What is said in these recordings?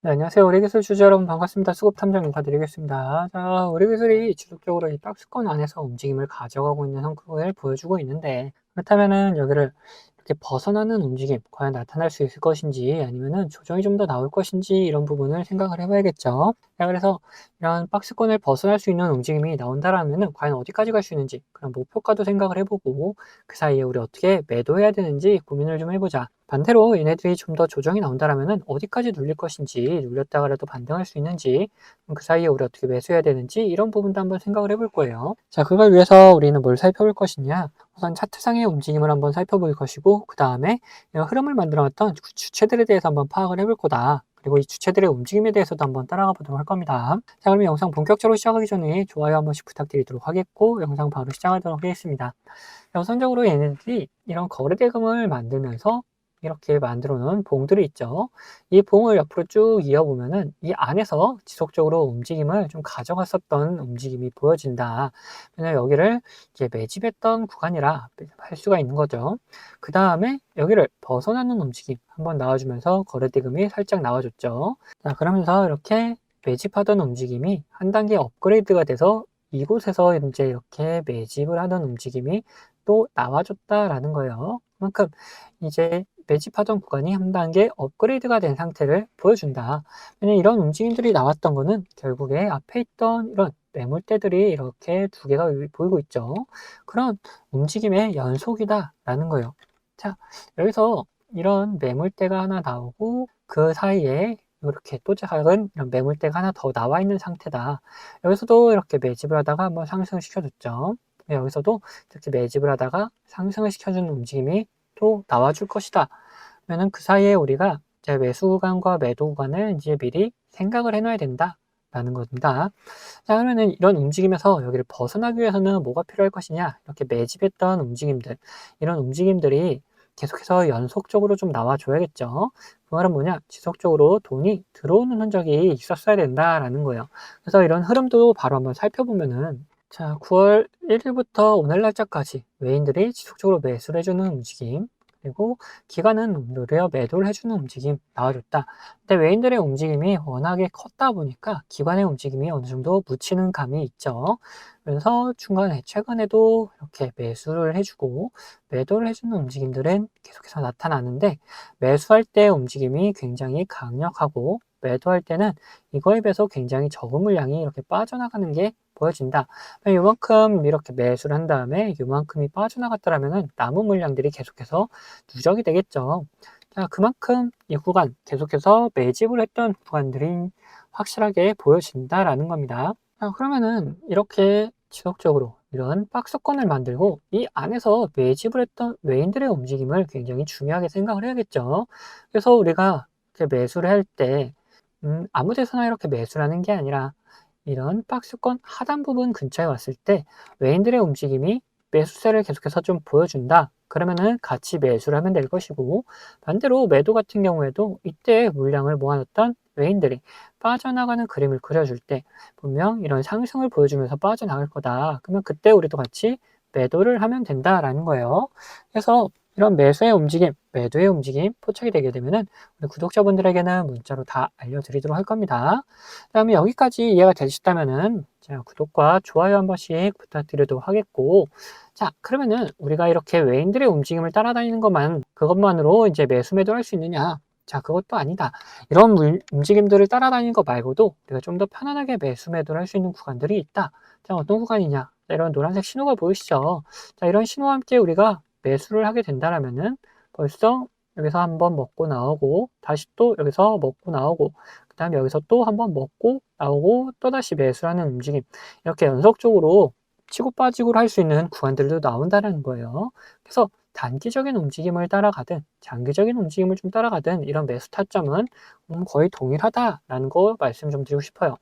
네, 안녕하세요. 우리 기술 주주 여러분 반갑습니다. 수급 탐정 인사드리겠습니다. 자, 우리 기술이 지속적으로 이 박스권 안에서 움직임을 가져가고 있는 형국을 보여주고 있는데, 그렇다면은 여기를 이렇게 벗어나는 움직임, 과연 나타날 수 있을 것인지, 아니면은 조정이 좀 더 나올 것인지, 이런 부분을 생각을 해봐야겠죠. 자, 그래서 이런 박스권을 벗어날 수 있는 움직임이 나온다라면은 과연 어디까지 갈 수 있는지, 그런 목표가도 생각을 해보고, 그 사이에 우리 어떻게 매도해야 되는지 고민을 좀 해보자. 반대로 얘네들이 좀 더 조정이 나온다라면은 어디까지 눌릴 것인지, 눌렸다가라도 반등할 수 있는지, 그 사이에 우리 어떻게 매수해야 되는지, 이런 부분도 한번 생각을 해볼 거예요. 자, 그걸 위해서 우리는 뭘 살펴볼 것이냐? 우선 차트상의 움직임을 한번 살펴볼 것이고, 그 다음에 흐름을 만들어놨던 주체들에 대해서 한번 파악을 해볼 거다. 그리고 이 주체들의 움직임에 대해서도 한번 따라가 보도록 할 겁니다. 자, 그러면 영상 본격적으로 시작하기 전에 좋아요 한 번씩 부탁드리도록 하겠고, 영상 바로 시작하도록 하겠습니다. 우선적으로 얘네들이 이런 거래대금을 만들면서 이렇게 만들어 놓은 봉들이 있죠. 이 봉을 옆으로 쭉 이어보면은 이 안에서 지속적으로 움직임을 좀 가져갔었던 움직임이 보여진다. 왜냐면 여기를 이제 매집했던 구간이라 할 수가 있는 거죠. 그 다음에 여기를 벗어나는 움직임 한번 나와주면서 거래대금이 살짝 나와줬죠. 자, 그러면서 이렇게 매집하던 움직임이 한 단계 업그레이드가 돼서 이곳에서 이제 이렇게 매집을 하던 움직임이 또 나와줬다라는 거예요. 그만큼 이제 매집하던 구간이 한 단계 업그레이드가 된 상태를 보여준다. 왜냐면 이런 움직임들이 나왔던 거는 결국에 앞에 있던 이런 매물대들이 이렇게 두 개가 보이고 있죠. 그런 움직임의 연속이다라는 거예요. 자, 여기서 이런 매물대가 하나 나오고 그 사이에 이렇게 또 작은 이런 매물대가 하나 더 나와 있는 상태다. 여기서도 이렇게 매집을 하다가 한번 상승을 시켜줬죠. 여기서도 이렇게 매집을 하다가 상승을 시켜주는 움직임이 또 나와줄 것이다. 그러면은 그 사이에 우리가 이제 매수 구간과 매도 구간을 이제 미리 생각을 해놔야 된다. 라는 겁니다. 자, 그러면은 이런 움직임에서 여기를 벗어나기 위해서는 뭐가 필요할 것이냐? 이렇게 매집했던 움직임들, 이런 움직임들이 계속해서 연속적으로 좀 나와줘야겠죠. 그 말은 뭐냐? 지속적으로 돈이 들어오는 흔적이 있었어야 된다라는 거예요. 그래서 이런 흐름도 바로 한번 살펴보면은 자, 9월 1일부터 오늘 날짜까지 외인들이 지속적으로 매수를 해주는 움직임, 그리고 기관은 무려 매도를 해주는 움직임 나와줬다. 근데 외인들의 움직임이 워낙에 컸다 보니까 기관의 움직임이 어느 정도 묻히는 감이 있죠. 그래서 최근에도 이렇게 매수를 해주고 매도를 해주는 움직임들은 계속해서 나타나는데 매수할 때 움직임이 굉장히 강력하고 매도할 때는 이거에 비해서 굉장히 적은 물량이 이렇게 빠져나가는 게 보여진다. 요만큼 이렇게 매수를 한 다음에 요만큼이 빠져나갔더라면 남은 물량들이 계속해서 누적이 되겠죠. 자, 그만큼 이 구간 계속해서 매집을 했던 구간들이 확실하게 보여진다라는 겁니다. 자, 그러면은 이렇게 지속적으로 이런 박스권을 만들고 이 안에서 매집을 했던 외인들의 움직임을 굉장히 중요하게 생각을 해야겠죠. 그래서 우리가 이렇게 매수를 할 때 아무 데서나 이렇게 매수를 하는 게 아니라 이런 박스권 하단 부분 근처에 왔을 때 외인들의 움직임이 매수세를 계속해서 좀 보여준다. 그러면은 같이 매수를 하면 될 것이고, 반대로 매도 같은 경우에도 이때 물량을 모아놨던 외인들이 빠져나가는 그림을 그려줄 때 분명 이런 상승을 보여주면서 빠져나갈 거다. 그러면 그때 우리도 같이 매도를 하면 된다라는 거예요. 그래서 이런 매수의 움직임, 매도의 움직임 포착이 되게 되면은 우리 구독자분들에게는 문자로 다 알려드리도록 할 겁니다. 그다음에 여기까지 이해가 되셨다면은 자, 구독과 좋아요 한 번씩 부탁드리도록 하겠고, 자, 그러면은 우리가 이렇게 외인들의 움직임을 따라다니는 그것만으로 이제 매수 매도를 할 수 있느냐? 자, 그것도 아니다. 이런 움직임들을 따라다니는 것 말고도 우리가 좀 더 편안하게 매수 매도를 할 수 있는 구간들이 있다. 자, 어떤 구간이냐? 자, 이런 노란색 신호가 보이시죠? 자, 이런 신호와 함께 우리가 매수를 하게 된다라면은 벌써 여기서 한번 먹고 나오고 다시 또 여기서 먹고 나오고 그 다음에 여기서 또 한번 먹고 나오고 또다시 매수하는 움직임, 이렇게 연속적으로 치고 빠지고 할 수 있는 구간들도 나온다는 거예요. 그래서 단기적인 움직임을 따라가든 장기적인 움직임을 좀 따라가든 이런 매수 타점은 거의 동일하다라는 거 말씀 좀 드리고 싶어요.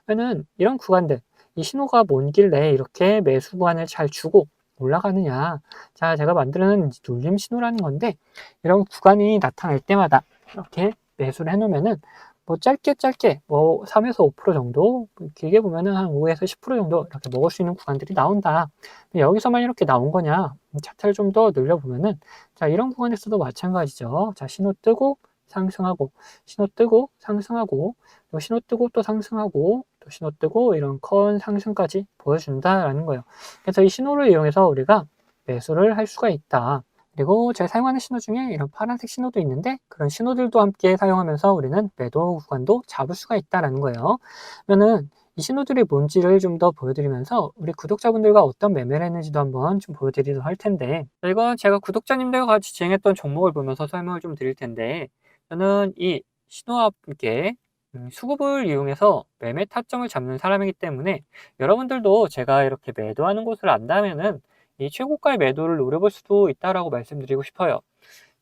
왜냐면 이런 구간들, 이 신호가 뭔 길래 이렇게 매수 구간을 잘 주고 올라가느냐. 자, 제가 만드는 눌림 신호라는 건데 이런 구간이 나타날 때마다 이렇게 매수를 해놓으면은 뭐 짧게 뭐 3에서 5% 정도, 길게 보면은 한 5에서 10% 정도 이렇게 먹을 수 있는 구간들이 나온다. 여기서만 이렇게 나온 거냐? 차트를 좀 더 늘려보면은 자, 이런 구간에서도 마찬가지죠. 자, 신호 뜨고 상승하고, 신호 뜨고 상승하고, 또 신호 뜨고 또 상승하고, 또 신호 뜨고 이런 큰 상승까지 보여준다라는 거예요. 그래서 이 신호를 이용해서 우리가 매수를 할 수가 있다. 그리고 제가 사용하는 신호 중에 이런 파란색 신호도 있는데, 그런 신호들도 함께 사용하면서 우리는 매도 구간도 잡을 수가 있다라는 거예요. 그러면은 이 신호들이 뭔지를 좀 더 보여드리면서 우리 구독자분들과 어떤 매매를 했는지도 한번 좀 보여드리도록 할 텐데, 이건 제가 구독자님들과 같이 진행했던 종목을 보면서 설명을 좀 드릴 텐데, 저는 이 신호와 함께 수급을 이용해서 매매 타점을 잡는 사람이기 때문에, 여러분들도 제가 이렇게 매도하는 곳을 안다면은 이 최고가의 매도를 노려볼 수도 있다라고 말씀드리고 싶어요.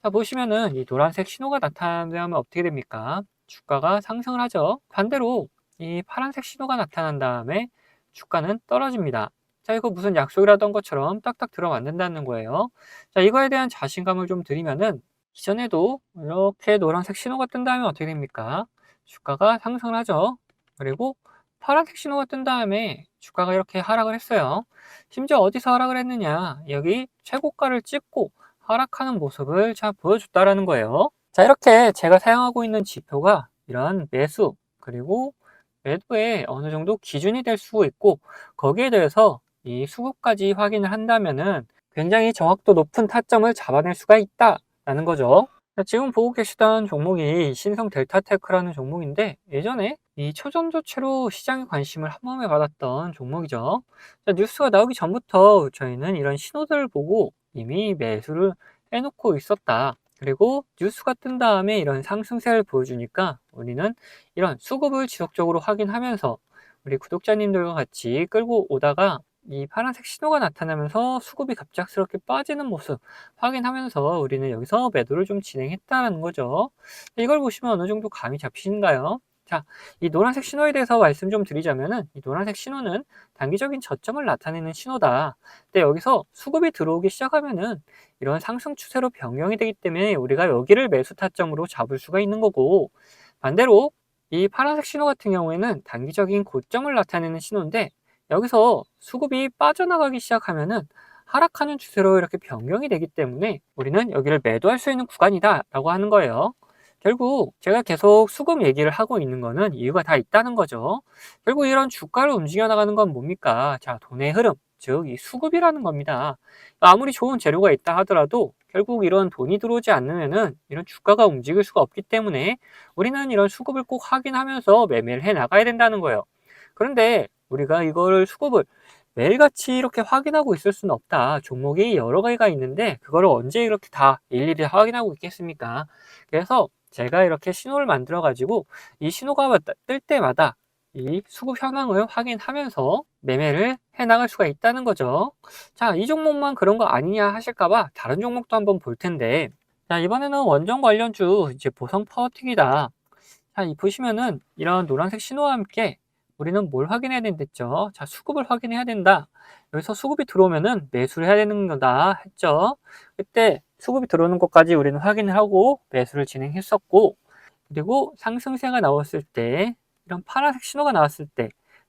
자, 보시면은 이 노란색 신호가 나타나면 어떻게 됩니까? 주가가 상승을 하죠. 반대로 이 파란색 신호가 나타난 다음에 주가는 떨어집니다. 자, 이거 무슨 약속이라던 것처럼 딱딱 들어맞는다는 거예요. 자, 이거에 대한 자신감을 좀 드리면은, 이전에도 이렇게 노란색 신호가 뜬 다음에 어떻게 됩니까? 주가가 상승을 하죠. 그리고 파란색 신호가 뜬 다음에 주가가 이렇게 하락을 했어요. 심지어 어디서 하락을 했느냐? 여기 최고가를 찍고 하락하는 모습을 잘 보여줬다라는 거예요. 자, 이렇게 제가 사용하고 있는 지표가 이런 매수 그리고 매도에 어느 정도 기준이 될 수 있고, 거기에 대해서 이 수급까지 확인을 한다면은 굉장히 정확도 높은 타점을 잡아낼 수가 있다라는 거죠. 자, 지금 보고 계시던 종목이 신성 델타테크라는 종목인데, 예전에 이 초전조체로 시장의 관심을 한 몸에 받았던 종목이죠. 자, 뉴스가 나오기 전부터 저희는 이런 신호들을 보고 이미 매수를 해놓고 있었다. 그리고 뉴스가 뜬 다음에 이런 상승세를 보여주니까 우리는 이런 수급을 지속적으로 확인하면서 우리 구독자님들과 같이 끌고 오다가 이 파란색 신호가 나타나면서 수급이 갑작스럽게 빠지는 모습 확인하면서 우리는 여기서 매도를 좀 진행했다는 거죠. 이걸 보시면 어느 정도 감이 잡히신가요? 자, 이 노란색 신호에 대해서 말씀 좀 드리자면은, 이 노란색 신호는 단기적인 저점을 나타내는 신호다. 근데 여기서 수급이 들어오기 시작하면은 이런 상승 추세로 변경이 되기 때문에 우리가 여기를 매수 타점으로 잡을 수가 있는 거고, 반대로 이 파란색 신호 같은 경우에는 단기적인 고점을 나타내는 신호인데, 여기서 수급이 빠져나가기 시작하면은 하락하는 추세로 이렇게 변경이 되기 때문에 우리는 여기를 매도할 수 있는 구간이다 라고 하는 거예요. 결국 제가 계속 수급 얘기를 하고 있는 거는 이유가 다 있다는 거죠. 결국 이런 주가를 움직여 나가는 건 뭡니까? 자, 돈의 흐름, 즉 이 수급이라는 겁니다. 아무리 좋은 재료가 있다 하더라도 결국 이런 돈이 들어오지 않으면은 이런 주가가 움직일 수가 없기 때문에 우리는 이런 수급을 꼭 확인하면서 매매를 해 나가야 된다는 거예요. 그런데 우리가 이거를 수급을 매일같이 이렇게 확인하고 있을 수는 없다. 종목이 여러 가지가 있는데 그거를 언제 이렇게 다 일일이 확인하고 있겠습니까? 그래서 제가 이렇게 신호를 만들어 가지고 이 신호가 뜰 때마다 이 수급 현황을 확인하면서 매매를 해 나갈 수가 있다는 거죠. 자, 이 종목만 그런 거 아니냐 하실까 봐 다른 종목도 한번 볼 텐데, 자, 이번에는 원전 관련주 이제 보성 파워틱이다. 자, 이 보시면은 이런 노란색 신호와 함께 우리는 뭘 확인해야 된댔죠? 자, 수급을 확인해야 된다. 여기서 수급이 들어오면은 매수를 해야 되는 거다 했죠. 그때 수급이 들어오는 것까지 우리는 확인을 하고 매수를 진행했었고, 그리고 상승세가 나왔을 때, 이런 파란색 신호가 나왔을 때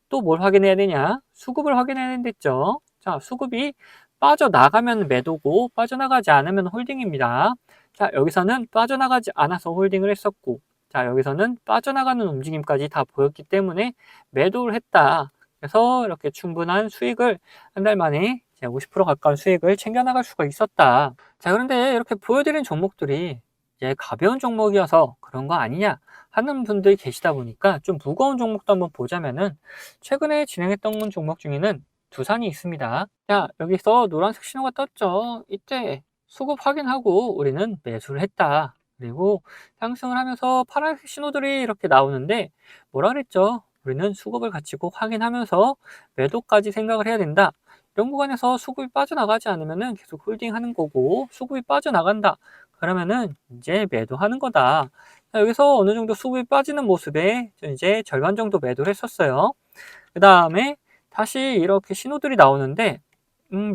또 뭘 확인해야 되냐? 수급을 확인해야 된댔죠. 자, 수급이 빠져나가면 매도고 빠져나가지 않으면 홀딩입니다. 자, 여기서는 빠져나가지 않아서 홀딩을 했었고, 자, 여기서는 빠져나가는 움직임까지 다 보였기 때문에 매도를 했다. 그래서 이렇게 충분한 수익을 한 달 만에 50% 가까운 수익을 챙겨나갈 수가 있었다. 자, 그런데 이렇게 보여드린 종목들이 이제 가벼운 종목이어서 그런 거 아니냐 하는 분들이 계시다 보니까 좀 무거운 종목도 한번 보자면은, 최근에 진행했던 종목 중에는 두산이 있습니다. 자, 여기서 노란색 신호가 떴죠. 이때 수급 확인하고 우리는 매수를 했다. 그리고 상승을 하면서 파란색 신호들이 이렇게 나오는데, 뭐라 그랬죠? 우리는 수급을 같이 꼭 확인하면서 매도까지 생각을 해야 된다. 이런 구간에서 수급이 빠져나가지 않으면은 계속 홀딩하는 거고, 수급이 빠져나간다. 그러면은 이제 매도하는 거다. 자, 여기서 어느 정도 수급이 빠지는 모습에 이제 절반 정도 매도를 했었어요. 그 다음에 다시 이렇게 신호들이 나오는데,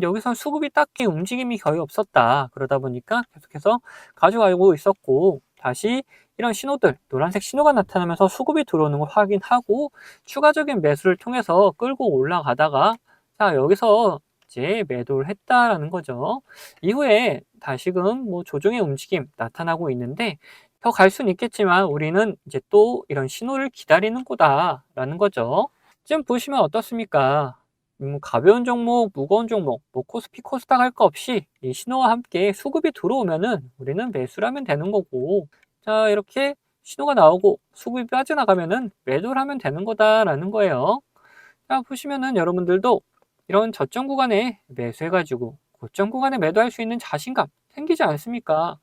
여기선 수급이 딱히 움직임이 거의 없었다. 그러다 보니까 계속해서 가져가고 있었고, 다시 이런 신호들, 노란색 신호가 나타나면서 수급이 들어오는 걸 확인하고 추가적인 매수를 통해서 끌고 올라가다가, 자, 여기서 이제 매도를 했다라는 거죠. 이후에 다시금 뭐 조정의 움직임 나타나고 있는데, 더 갈 수는 있겠지만 우리는 이제 또 이런 신호를 기다리는 거다라는 거죠. 지금 보시면 어떻습니까? 가벼운 종목, 무거운 종목, 뭐 코스피, 코스닥 할 거 없이 이 신호와 함께 수급이 들어오면은 우리는 매수를 하면 되는 거고, 자, 이렇게 신호가 나오고 수급이 빠져나가면은 매도를 하면 되는 거다라는 거예요. 자, 보시면은 여러분들도 이런 저점 구간에 매수해가지고 고점 구간에 매도할 수 있는 자신감 생기지 않습니까?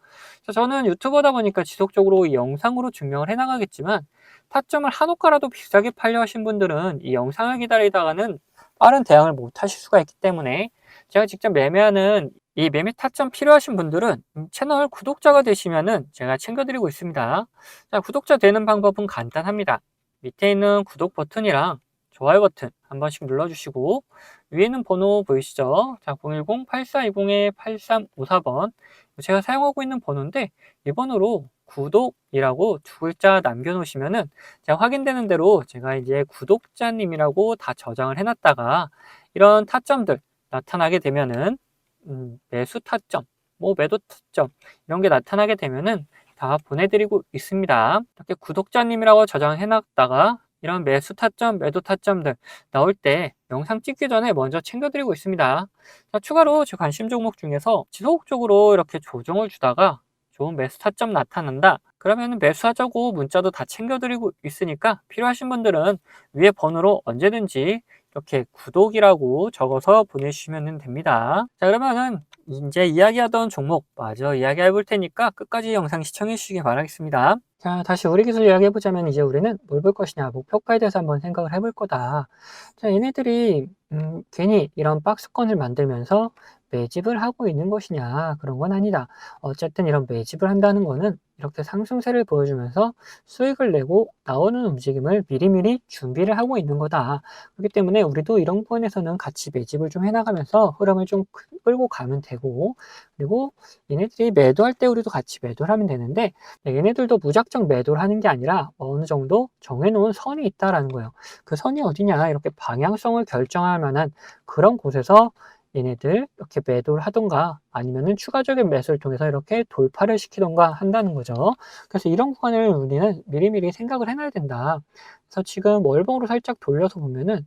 자, 저는 유튜버다 보니까 지속적으로 이 영상으로 증명을 해나가겠지만 타점을 한호가라도 비싸게 팔려 하신 분들은 이 영상을 기다리다가는 빠른 대응을 못 하실 수가 있기 때문에 제가 직접 매매하는 이 매매 타점 필요하신 분들은 채널 구독자가 되시면은 제가 챙겨드리고 있습니다. 자, 구독자 되는 방법은 간단합니다. 밑에 있는 구독 버튼이랑 좋아요 버튼 한 번씩 눌러주시고 위에 있는 번호 보이시죠? 자, 010-8420-8354번 제가 사용하고 있는 번호인데 이 번호로 구독이라고 두 글자 남겨놓으시면은 제가 확인되는 대로 제가 이제 구독자님이라고 다 저장을 해놨다가 이런 타점들 나타나게 되면은 매수 타점, 뭐 매도 타점 이런 게 나타나게 되면은 다 보내드리고 있습니다. 이렇게 구독자님이라고 저장해놨다가 이런 매수 타점, 매도 타점들 나올 때 영상 찍기 전에 먼저 챙겨드리고 있습니다. 자, 추가로 제 관심 종목 중에서 지속적으로 이렇게 조정을 주다가 좋은 매수 타점 나타난다. 그러면 매수하자고 문자도 다 챙겨드리고 있으니까 필요하신 분들은 위에 번호로 언제든지 이렇게 구독이라고 적어서 보내주시면 됩니다. 자, 그러면은 이제 이야기하던 종목 마저 이야기해 볼 테니까 끝까지 영상 시청해 주시기 바라겠습니다. 자, 다시 우리 기술 이야기해 보자면 이제 우리는 뭘 볼 것이냐, 목표가에 대해서 한번 생각을 해볼 거다. 자, 얘네들이 괜히 이런 박스권을 만들면서 매집을 하고 있는 것이냐, 그런 건 아니다. 어쨌든 이런 매집을 한다는 거는 이렇게 상승세를 보여주면서 수익을 내고 나오는 움직임을 미리미리 준비를 하고 있는 거다. 그렇기 때문에 우리도 이런 부분에서는 같이 매집을 좀 해나가면서 흐름을 좀 끌고 가면 되고, 그리고 얘네들이 매도할 때 우리도 같이 매도를 하면 되는데, 얘네들도 무작정 매도를 하는 게 아니라 어느 정도 정해놓은 선이 있다라는 거예요. 그 선이 어디냐, 이렇게 방향성을 결정할 만한 그런 곳에서 얘네들 이렇게 매도를 하던가 아니면은 추가적인 매수를 통해서 이렇게 돌파를 시키던가 한다는 거죠. 그래서 이런 구간을 우리는 미리미리 생각을 해놔야 된다. 그래서 지금 월봉으로 살짝 돌려서 보면은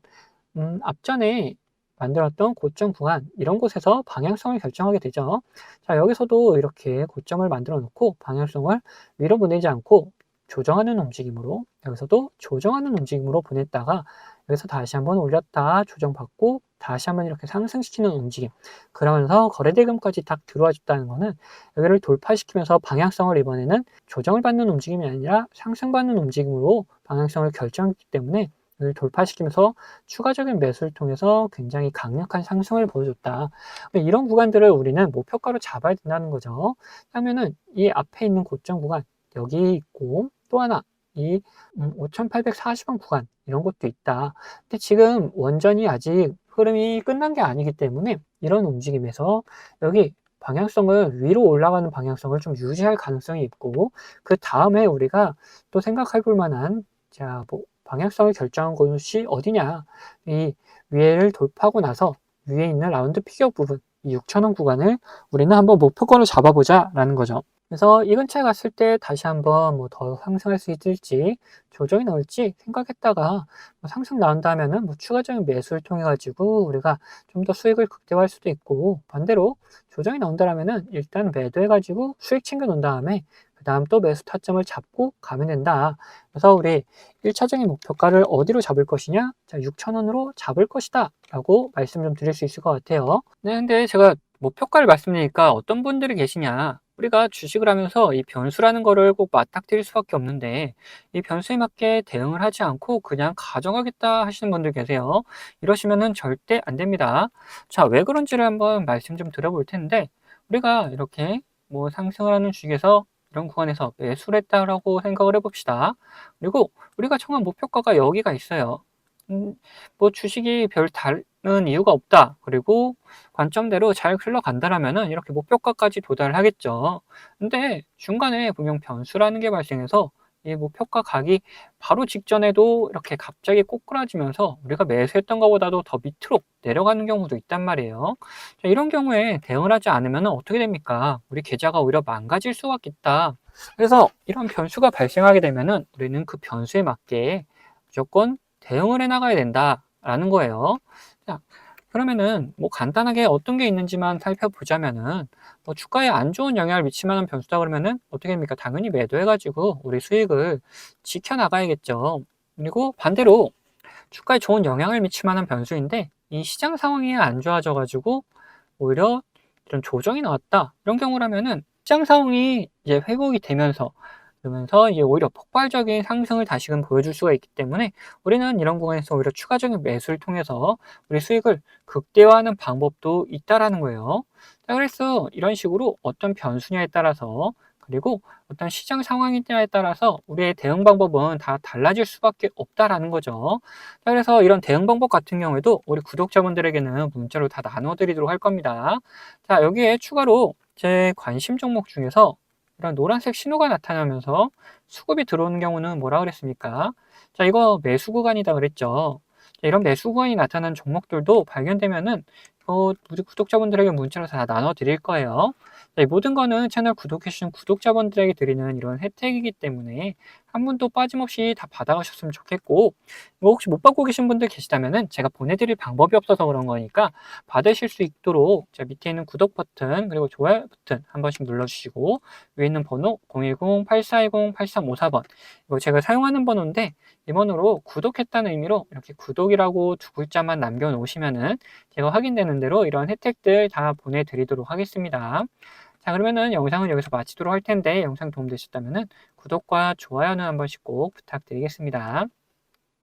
앞전에 만들었던 고점 구간 이런 곳에서 방향성을 결정하게 되죠. 자, 여기서도 이렇게 고점을 만들어 놓고 방향성을 위로 보내지 않고 조정하는 움직임으로, 여기서도 조정하는 움직임으로 보냈다가 여기서 다시 한번 올렸다 조정받고 다시 한번 이렇게 상승시키는 움직임, 그러면서 거래대금까지 딱 들어와 줬다는 거는 여기를 돌파시키면서 방향성을 이번에는 조정을 받는 움직임이 아니라 상승받는 움직임으로 방향성을 결정했기 때문에 을 돌파시키면서 추가적인 매수를 통해서 굉장히 강력한 상승을 보여줬다. 이런 구간들을 우리는 목표가로 잡아야 된다는 거죠. 그러면은 이 앞에 있는 고점 구간 여기 있고, 또 하나 이 5840원 구간 이런 것도 있다. 근데 지금 원전이 아직 흐름이 끝난 게 아니기 때문에 이런 움직임에서 여기 방향성을 위로 올라가는 방향성을 좀 유지할 가능성이 있고, 그 다음에 우리가 또 생각해 볼 만한, 자, 뭐 방향성을 결정한 곳이 어디냐, 이 위에를 돌파하고 나서 위에 있는 라운드 피겨 부분 이 6,000원 구간을 우리는 한번 목표권으로 잡아보자 라는 거죠. 그래서 이 근처에 갔을 때 다시 한번 뭐 더 상승할 수 있을지 조정이 나올지 생각했다가 뭐 상승 나온다 하면은 뭐 추가적인 매수를 통해 가지고 우리가 좀 더 수익을 극대화할 수도 있고, 반대로 조정이 나온다면은 일단 매도해 가지고 수익 챙겨 놓은 다음에 그 다음 또 매수 타점을 잡고 가면 된다. 그래서 우리 1차적인 목표가를 어디로 잡을 것이냐? 자, 6,000원으로 잡을 것이다 라고 말씀 좀 드릴 수 있을 것 같아요. 네, 근데 제가 목표가를 말씀드리니까 어떤 분들이 계시냐, 우리가 주식을 하면서 이 변수라는 거를 꼭 맞닥뜨릴 수밖에 없는데 이 변수에 맞게 대응을 하지 않고 그냥 가져가겠다 하시는 분들 계세요. 이러시면은 절대 안 됩니다. 자, 왜 그런지를 한번 말씀 좀 드려볼 텐데, 우리가 이렇게 뭐 상승을 하는 주식에서 이런 구간에서 매수를 했다라고 생각을 해봅시다. 그리고 우리가 정한 목표가가 여기가 있어요. 뭐 주식이 별 다른 이유가 없다, 그리고 관점대로 잘 흘러간다라면은 이렇게 목표가까지 도달을 하겠죠. 근데 중간에 분명 변수라는 게 발생해서 이 목표가 가기 바로 직전에도 이렇게 갑자기 꼬꾸라지면서 우리가 매수했던 것보다도 더 밑으로 내려가는 경우도 있단 말이에요. 자, 이런 경우에 대응을 하지 않으면 어떻게 됩니까? 우리 계좌가 오히려 망가질 수가 있다. 그래서 이런 변수가 발생하게 되면은 우리는 그 변수에 맞게 무조건 대응을 해 나가야 된다라는 거예요. 자, 그러면은 뭐 간단하게 어떤 게 있는지만 살펴보자면은 뭐 주가에 안 좋은 영향을 미칠 만한 변수다 그러면은 어떻게 됩니까? 당연히 매도해 가지고 우리 수익을 지켜 나가야겠죠. 그리고 반대로 주가에 좋은 영향을 미칠 만한 변수인데 이 시장 상황이 안 좋아져 가지고 오히려 이런 조정이 나왔다. 이런 경우라면은 시장 상황이 이제 회복이 되면서 그러면서 이제 오히려 폭발적인 상승을 다시금 보여줄 수가 있기 때문에 우리는 이런 구간에서 오히려 추가적인 매수를 통해서 우리 수익을 극대화하는 방법도 있다라는 거예요. 자, 그래서 이런 식으로 어떤 변수냐에 따라서 그리고 어떤 시장 상황이냐에 따라서 우리의 대응 방법은 다 달라질 수밖에 없다라는 거죠. 자, 그래서 이런 대응 방법 같은 경우에도 우리 구독자분들에게는 문자로 다 나눠 드리도록 할 겁니다. 자, 여기에 추가로 제 관심 종목 중에서 이런 노란색 신호가 나타나면서 수급이 들어오는 경우는 뭐라 그랬습니까? 자, 이거 매수 구간이다 그랬죠. 자, 이런 매수 구간이 나타난 종목들도 발견되면은 우리 구독자분들에게 문자로 다 나눠 드릴 거예요. 자, 이 모든 거는 채널 구독해주신 구독자분들에게 드리는 이런 혜택이기 때문에 한 분도 빠짐없이 다 받아가셨으면 좋겠고, 뭐 혹시 못 받고 계신 분들 계시다면은 제가 보내드릴 방법이 없어서 그런 거니까 받으실 수 있도록 자, 밑에 있는 구독 버튼 그리고 좋아요 버튼 한 번씩 눌러주시고 위에 있는 번호 010-8410-8354번 이거 제가 사용하는 번호인데 이 번호로 구독했다는 의미로 이렇게 구독이라고 두 글자만 남겨놓으시면은 제가 확인되는 대로 이런 혜택들 다 보내드리도록 하겠습니다. 자, 그러면은 영상은 여기서 마치도록 할 텐데 영상 도움되셨다면은 구독과 좋아요는 한 번씩 꼭 부탁드리겠습니다.